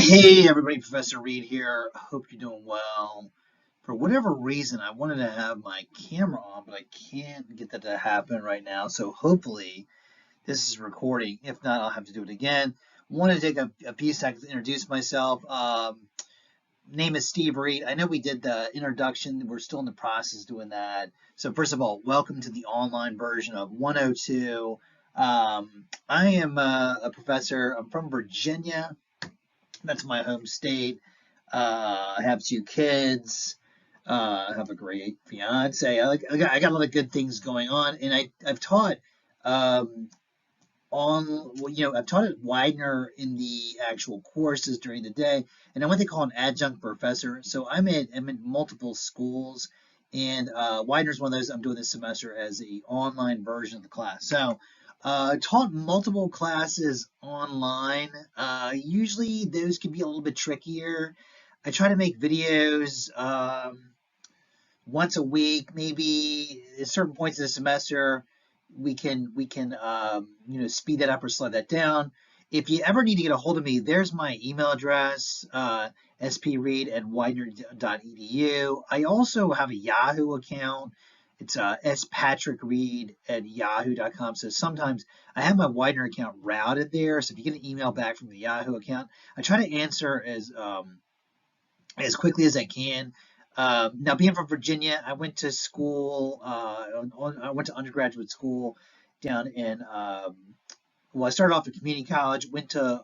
Hey everybody, Professor Reed here. Hope you're doing well. For whatever reason, I wanted to have my camera on, but I can't get that to happen right now. So hopefully this is recording. If not, I'll have to do it again. Want to take a few seconds to introduce myself. Name is Steve Reed. I know we did the introduction. We're still in the process of doing that. So first of all, welcome to the online version of 102. I am a professor. I'm from Virginia. That's my home state. I have two kids. I have a great fiance. I got a lot of good things going on, and I've taught um, I've taught at Widener in the actual courses during the day, and I'm what they call an adjunct professor. So I'm in multiple schools, and Widener's one of those I'm doing this semester as a online version of the class. So taught multiple classes online. Usually those can be a little bit trickier. I try to make videos once a week, maybe at certain points of the semester. We can speed that up or slow that down. If you ever need to get a hold of me, there's my email address, spreed@widener.edu. I also have a Yahoo account. It's spatrickreed@yahoo.com. So sometimes I have my Widener account routed there. So if you get an email back from the Yahoo account, I try to answer as quickly as I can. Now, being from Virginia, I went to school. I went to undergraduate school down in. Well, I started off at community college. Went to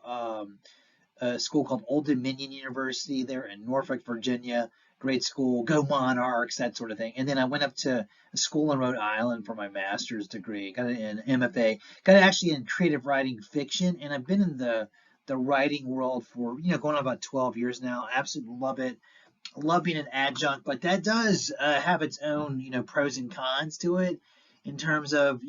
a school called Old Dominion University there in Norfolk, Virginia. Great school, go Monarchs, that sort of thing. And then I went up to a school in Rhode Island for my master's degree. Got an MFA. Got it actually in creative writing fiction, and I've been in the writing world for going on about 12 years now. Absolutely love it. Love being an adjunct, but that does have its own pros and cons to it in terms of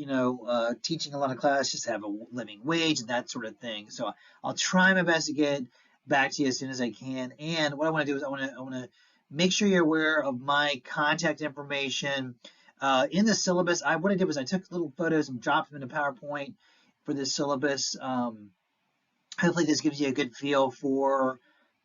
teaching a lot of classes to have a living wage and that sort of thing. So I'll try my best to get back to you as soon as I can. And what I want to do is I want to make sure you're aware of my contact information in the syllabus. What I did was I took little photos and dropped them in a PowerPoint for the syllabus. Hopefully this gives you a good feel for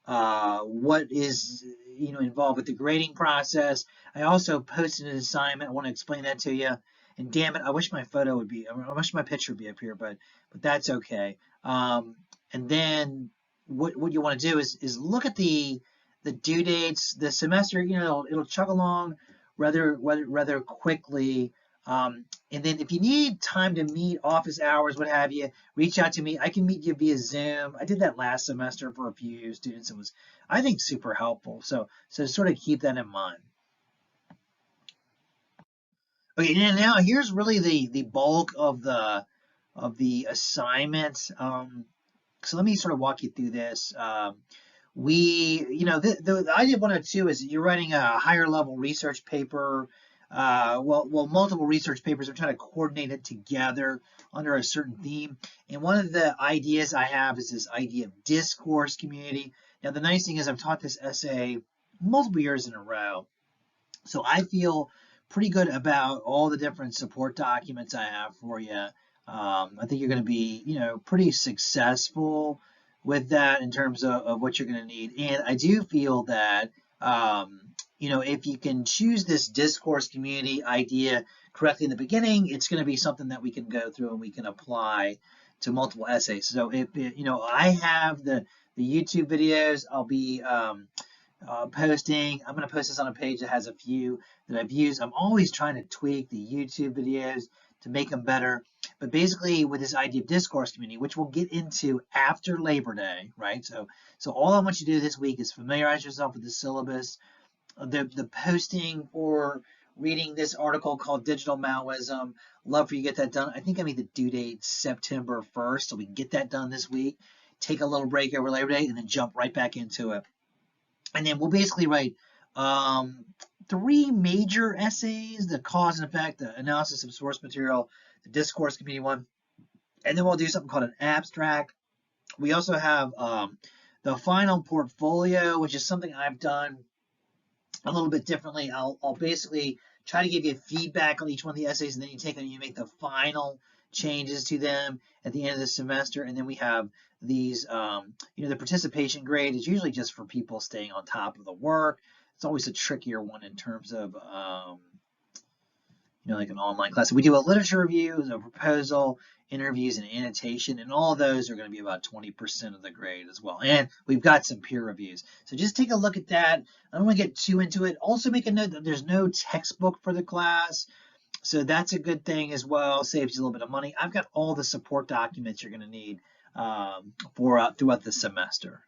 what is involved with the grading process. I also posted an assignment. I want to explain that to you. And damn it, I wish my photo would be. I wish my picture would be up here, but that's okay. And then what you want to do is look at the due dates. The semester, it'll chug along rather quickly. And then if you need time to meet, office hours, what have you, reach out to me. I can meet you via Zoom. I did that last semester for a few students. It was, I think, super helpful. So sort of keep that in mind. Okay, now here's really the bulk of the assignment. So let me sort of walk you through this. The idea of 102 is that you're writing a higher level research paper. Multiple research papers. I'm trying to coordinate it together under a certain theme. And one of the ideas I have is this idea of discourse community. Now, the nice thing is I've taught this essay multiple years in a row. So I feel pretty good about all the different support documents I have for you. I think you're going to be, pretty successful with that in terms of what you're going to need. And I do feel that, if you can choose this discourse community idea correctly in the beginning, it's going to be something that we can go through and we can apply to multiple essays. So I have the YouTube videos I'll be posting. I'm going to post this on a page that has a few that I've used. I'm always trying to tweak the YouTube videos to make them better. But basically, with this idea of discourse community, which we'll get into after Labor Day, right? So all I want you to do this week is familiarize yourself with the syllabus, the posting for reading this article called Digital Maoism. Love for you to get that done. I think I made the due date September 1st, so we can get that done this week. Take a little break over Labor Day and then jump right back into it. And then we'll basically write three major essays: the cause and effect, the analysis of source material, the discourse community one, and then we'll do something called an abstract. We also have the final portfolio, which is something I've done a little bit differently. I'll basically try to give you feedback on each one of the essays, and then you take them and you make the final changes to them at the end of the semester. And then we have these, the participation grade is usually just for people staying on top of the work. It's always a trickier one in terms of, like an online class. So we do a literature review, a proposal, interviews, and annotation, and all of those are going to be about 20% of the grade as well. And we've got some peer reviews. So just take a look at that. I don't want to get too into it. Also make a note that there's no textbook for the class. So that's a good thing as well. Saves you a little bit of money. I've got all the support documents you're going to need throughout the semester.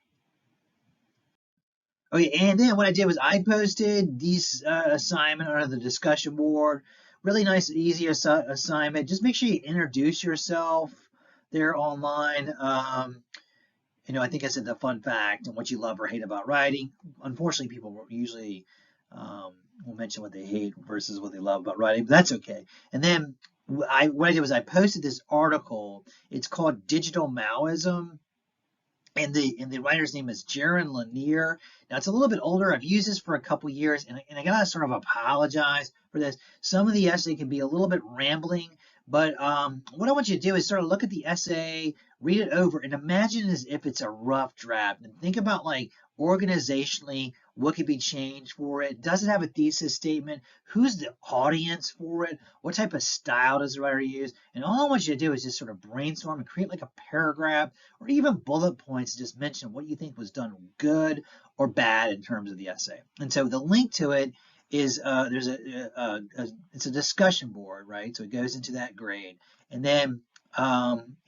Okay, and then what I did was I posted these assignment under the discussion board. Really nice, easy assignment. Just make sure you introduce yourself there online. I think I said the fun fact and what you love or hate about writing. Unfortunately, people usually will mention what they hate versus what they love about writing, but that's okay. And then what I did was I posted this article. It's called Digital Maoism. And the writer's name is Jaron Lanier. Now it's a little bit older. I've used this for a couple years, and I gotta sort of apologize for this. Some of the essay can be a little bit rambling, but what I want you to do is sort of look at the essay, read it over, and imagine as if it's a rough draft. And think about like organizationally what could be changed for it. Does it have a thesis statement? Who's the audience for it? What type of style does the writer use? And all I want you to do is just sort of brainstorm and create like a paragraph or even bullet points to just mention what you think was done good or bad in terms of the essay. And so the link to it is it's a discussion board, right? So it goes into that grade. And then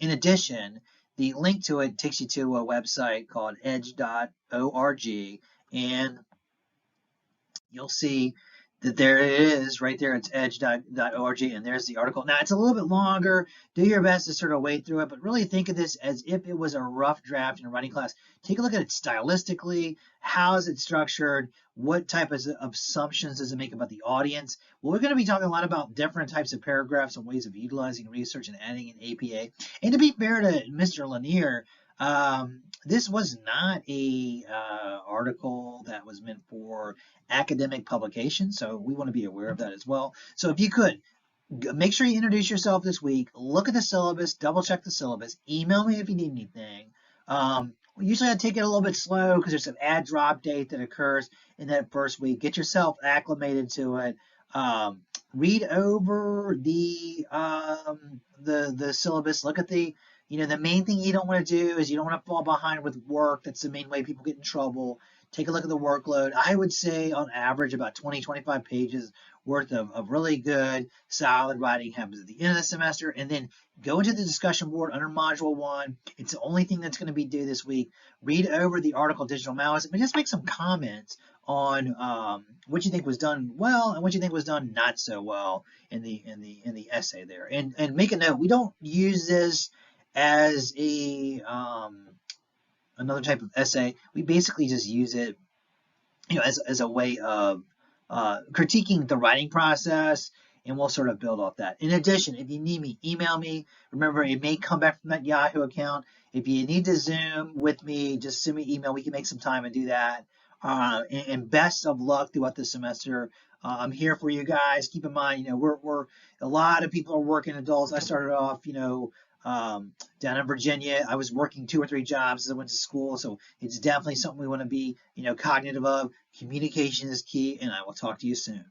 in addition, the link to it takes you to a website called edge.org, and you'll see that there it is right there. It's edge.org, and there's the article. Now, it's a little bit longer. Do your best to sort of wade through it, but really think of this as if it was a rough draft in a writing class. Take a look at it stylistically. How is it structured? What type of assumptions does it make about the audience? Well, we're going to be talking a lot about different types of paragraphs and ways of utilizing research and adding an APA. And to be fair to Mr. Lanier, this was not a article that was meant for academic publication, so we want to be aware of that as well. So if you could, make sure you introduce yourself this week, look at the syllabus, double check the syllabus, email me if you need anything. Usually I take it a little bit slow because there's an add drop date that occurs in that first week. Get yourself acclimated to it. Read over the syllabus. Look at the main thing you don't want to do is you don't want to fall behind with work. That's the main way people get in trouble. Take a look at the workload. I would say on average about 20, 25 pages worth of really good, solid writing happens at the end of the semester. And then go into the discussion board under Module 1. It's the only thing that's going to be due this week. Read over the article Digital Maoism and just make some comments on what you think was done well and what you think was done not so well in the essay there. And make a note, we don't use this as a another type of essay. We basically just use it, as a way of critiquing the writing process, and we'll sort of build off that. In addition, if you need me, email me. Remember, it may come back from that Yahoo account. If you need to Zoom with me, just send me an email. We can make some time and do that. And best of luck throughout the semester. I'm here for you guys. Keep in mind, we're a lot of people are working adults. I started off, down in Virginia. I was working 2 or 3 jobs as I went to school, so it's definitely something we want to be, cognitive of. Communication is key, and I will talk to you soon.